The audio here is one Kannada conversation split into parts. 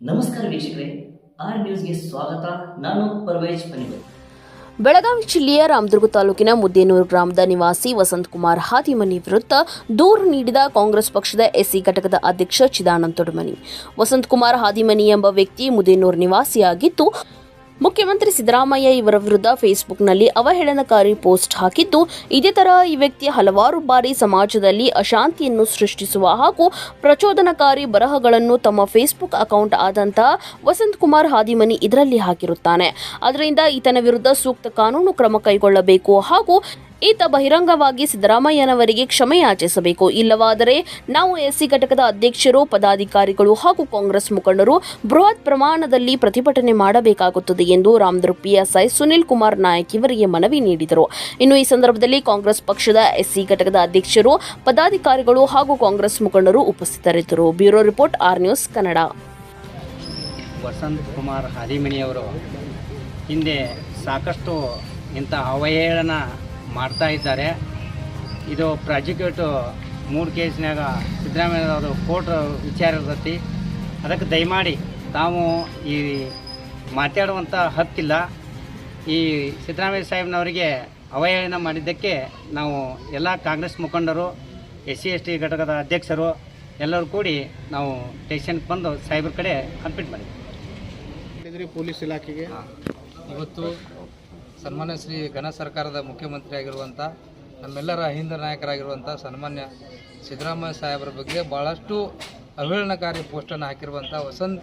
ನಮಸ್ಕಾರ ವೀಕ್ಷಕರೇ, ಆರ್ ನ್ಯೂಸ್ಗೆ ಸ್ವಾಗತ. ನಾನು ಪರ್ವೇಜ್ ಪನಿಗಲ್. ಬೆಳಗಾವಿ ಜಿಲ್ಲೆಯ ರಾಮದುರ್ಗ ತಾಲೂಕಿನ ಮುದ್ದೇನೂರು ಗ್ರಾಮದ ನಿವಾಸಿ ವಸಂತಕುಮಾರ್ ಹಾದಿಮನಿ ವಿರುದ್ಧ ದೂರು ನೀಡಿದ ಕಾಂಗ್ರೆಸ್ ಪಕ್ಷದ ಎಸ್ಸಿ ಘಟಕದ ಅಧ್ಯಕ್ಷ ಚಿದಾನಂದ ತೊಡಮನಿ. ವಸಂತಕುಮಾರ್ ಹಾದಿಮನಿ ಎಂಬ ವ್ಯಕ್ತಿ ಮುದ್ದೇನೂರು ನಿವಾಸಿಯಾಗಿದ್ದು, ಮುಖ್ಯಮಂತ್ರಿ ಸಿದ್ದರಾಮಯ್ಯ ಇವರ ವಿರುದ್ಧ ಫೇಸ್ಬುಕ್ನಲ್ಲಿ ಅವಹೇಳನಕಾರಿ ಪೋಸ್ಟ್ ಹಾಕಿದ್ದು, ಇದೇ ತರಹ ಈ ವ್ಯಕ್ತಿ ಹಲವಾರು ಬಾರಿ ಸಮಾಜದಲ್ಲಿ ಅಶಾಂತಿಯನ್ನು ಸೃಷ್ಟಿಸುವ ಹಾಗೂ ಪ್ರಚೋದನಕಾರಿ ಬರಹಗಳನ್ನು ತಮ್ಮ ಫೇಸ್ಬುಕ್ ಅಕೌಂಟ್ ಆದಂತಹ ವಸಂತಕುಮಾರ್ ಹಾದಿಮನಿ ಇದರಲ್ಲಿ ಹಾಕಿರುತ್ತಾನೆ. ಅದರಿಂದ ಈತನ ವಿರುದ್ಧ ಸೂಕ್ತ ಕಾನೂನು ಕ್ರಮ ಕೈಗೊಳ್ಳಬೇಕು ಹಾಗೂ ಈತ ಬಹಿರಂಗವಾಗಿ ಸಿದ್ದರಾಮಯ್ಯನವರಿಗೆ ಕ್ಷಮೆ ಯಾಚಿಸಬೇಕು. ಇಲ್ಲವಾದರೆ ನಾವು ಎಸ್ಸಿ ಘಟಕದ ಅಧ್ಯಕ್ಷರು, ಪದಾಧಿಕಾರಿಗಳು ಹಾಗೂ ಕಾಂಗ್ರೆಸ್ ಮುಖಂಡರು ಬೃಹತ್ ಪ್ರಮಾಣದಲ್ಲಿ ಪ್ರತಿಭಟನೆ ಮಾಡಬೇಕಾಗುತ್ತದೆ ಎಂದು ರಾಮದುರ್ಗ ಪಿಎಸ್ಐ ಸುನಿಲ್ ಕುಮಾರ್ ನಾಯಕ್ ಇವರಿಗೆ ಮನವಿ ನೀಡಿದರು. ಇನ್ನು ಈ ಸಂದರ್ಭದಲ್ಲಿ ಕಾಂಗ್ರೆಸ್ ಪಕ್ಷದ ಎಸ್ಸಿ ಘಟಕದ ಅಧ್ಯಕ್ಷರು, ಪದಾಧಿಕಾರಿಗಳು ಹಾಗೂ ಕಾಂಗ್ರೆಸ್ ಮುಖಂಡರು ಉಪಸ್ಥಿತರಿದ್ದರು. Bureau report, R news Kannada. Vasanthakumar ಹಾದಿಮನಿಯವರು ಹಿಂದೆ ಸಾಕಷ್ಟು ಇಂಥ ಅವಹೇಳನ ಮಾಡ್ತಾ ಇದ್ದಾರೆ. ಇದು ಪ್ರಾಸಿಕ್ಯೂಟು 3 ಕೇಸ್ನಾಗ ಸಿದ್ದರಾಮಯ್ಯವರು ಕೋರ್ಟ್ ವಿಚಾರ ಇರ್ತೈತಿ. ಅದಕ್ಕೆ ದಯಮಾಡಿ ತಾವು ಈ ಮಾತಾಡುವಂಥ ಹಕ್ಕಿಲ್ಲ. ಈ ಸಿದ್ದರಾಮಯ್ಯ ಸಾಹೇಬ್ನವರಿಗೆ ಅವಹೇಳನ ಮಾಡಿದ್ದಕ್ಕೆ ನಾವು ಎಲ್ಲ ಕಾಂಗ್ರೆಸ್ ಮುಖಂಡರು, SC/ST ಘಟಕದ ಅಧ್ಯಕ್ಷರು ಎಲ್ಲರೂ ಕೂಡಿ ನಾವು ಸ್ಟೇಷನ್ಗೆ ಬಂದು ಸಾಹೇಬ್ರ ಕಡೆ ಕಂಪ್ಲೇಂಟ್ ಮಾಡಿದ್ವಿ. ಪೊಲೀಸ್ ಇಲಾಖೆಗೆ ಇವತ್ತು ಸನ್ಮಾನ್ಯ ಶ್ರೀ ಘನ ಸರ್ಕಾರದ ಮುಖ್ಯಮಂತ್ರಿ ಆಗಿರುವಂಥ ನಮ್ಮೆಲ್ಲರ ಅಹಿಂದ ನಾಯಕರಾಗಿರುವಂಥ ಸನ್ಮಾನ್ಯ ಸಿದ್ದರಾಮಯ್ಯ ಸಾಹೇಬರ ಬಗ್ಗೆ ಭಾಳಷ್ಟು ಅವಹೇಳನಕಾರಿ ಪೋಸ್ಟನ್ನು ಹಾಕಿರುವಂಥ ವಸಂತ್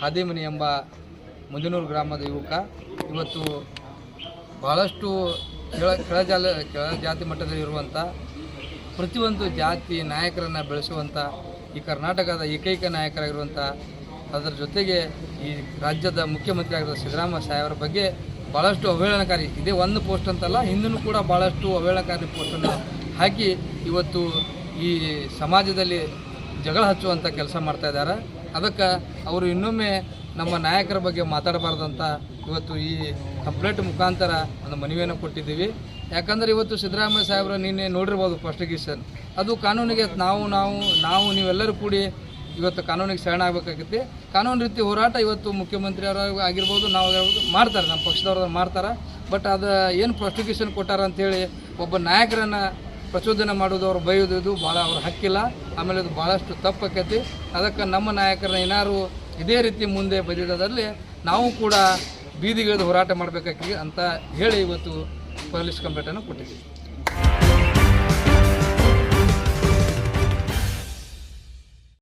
ಹಾದಿಮನಿ ಎಂಬ ಮುದ್ದೇನೂರು ಗ್ರಾಮದ ಯುವಕ ಇವತ್ತು ಭಾಳಷ್ಟು ಕೆಳ ಜಾತಿ ಮಟ್ಟದಲ್ಲಿರುವಂಥ ಪ್ರತಿಯೊಂದು ಜಾತಿ ನಾಯಕರನ್ನು ಬೆಳೆಸುವಂಥ ಈ ಕರ್ನಾಟಕದ ಏಕೈಕ ನಾಯಕರಾಗಿರುವಂಥ, ಅದರ ಜೊತೆಗೆ ಈ ರಾಜ್ಯದ ಮುಖ್ಯಮಂತ್ರಿ ಆಗಿರುವ ಸಿದ್ದರಾಮಯ್ಯ ಸಾಹೇಬರ ಬಗ್ಗೆ ಭಾಳಷ್ಟು ಅವಹೇಳನಕಾರಿ, ಇದೇ ಒಂದು ಪೋಸ್ಟ್ ಅಂತಲ್ಲ, ಹಿಂದೂ ಕೂಡ ಭಾಳಷ್ಟು ಅವಹೇಳನಕಾರಿ ಪೋಸ್ಟನ್ನು ಹಾಕಿ ಇವತ್ತು ಈ ಸಮಾಜದಲ್ಲಿ ಜಗಳ ಹಚ್ಚುವಂಥ ಕೆಲಸ ಮಾಡ್ತಾಯಿದ್ದಾರೆ. ಅದಕ್ಕೆ ಅವರು ಇನ್ನೊಮ್ಮೆ ನಮ್ಮ ನಾಯಕರ ಬಗ್ಗೆ ಮಾತಾಡಬಾರ್ದಂತ ಇವತ್ತು ಈ ಕಂಪ್ಲೇಂಟ್ ಮುಖಾಂತರ ಒಂದು ಮನವಿಯನ್ನು ಕೊಟ್ಟಿದ್ದೀವಿ. ಯಾಕಂದರೆ ಇವತ್ತು ಸಿದ್ದರಾಮಯ್ಯ ಸಾಹೇಬರು ನಿನ್ನೆ ನೋಡಿರ್ಬೋದು ಪ್ರಾಸಿಕ್ಯೂಷನ್, ಅದು ಕಾನೂನಿಗೆ ನಾವು ನೀವೆಲ್ಲರೂ ಕೂಡಿ ಇವತ್ತು ಕಾನೂನಿಗೆ ಶರಣಾಗಬೇಕಾಗುತ್ತೆ. ಕಾನೂನು ರೀತಿ ಹೋರಾಟ ಇವತ್ತು ಮುಖ್ಯಮಂತ್ರಿ ಅವರು ಆಗಿರ್ಬೋದು, ನಾವು ಮಾಡ್ತಾರೆ, ನಮ್ಮ ಪಕ್ಷದವ್ರು ಮಾಡ್ತಾರೆ. ಬಟ್ ಅದು ಏನು ಪ್ರಾಸಿಕ್ಯೂಷನ್ ಕೊಟ್ಟಾರ ಅಂಥೇಳಿ ಒಬ್ಬ ನಾಯಕರನ್ನು ಪ್ರಚೋದನೆ ಮಾಡೋದು, ಅವ್ರು ಬೈಯೋದು ಭಾಳ ಅವ್ರ ಹಕ್ಕಿಲ್ಲ. ಆಮೇಲೆ ಅದು ಭಾಳಷ್ಟು ತಪ್ಪಾಕೈತಿ. ಅದಕ್ಕೆ ನಮ್ಮ ನಾಯಕರನ್ನ ಏನಾರು ಇದೇ ರೀತಿ ಮುಂದೆ ಬದಿದಲ್ಲಿ ನಾವು ಕೂಡ ಬೀದಿಗಿಳಿದು ಹೋರಾಟ ಮಾಡಬೇಕಾಗಿ ಅಂತ ಹೇಳಿ ಇವತ್ತು ಪೊಲೀಸ್ ಕಂಪ್ಲೇಂಟನ್ನು ಕೊಟ್ಟಿದ್ದೀವಿ.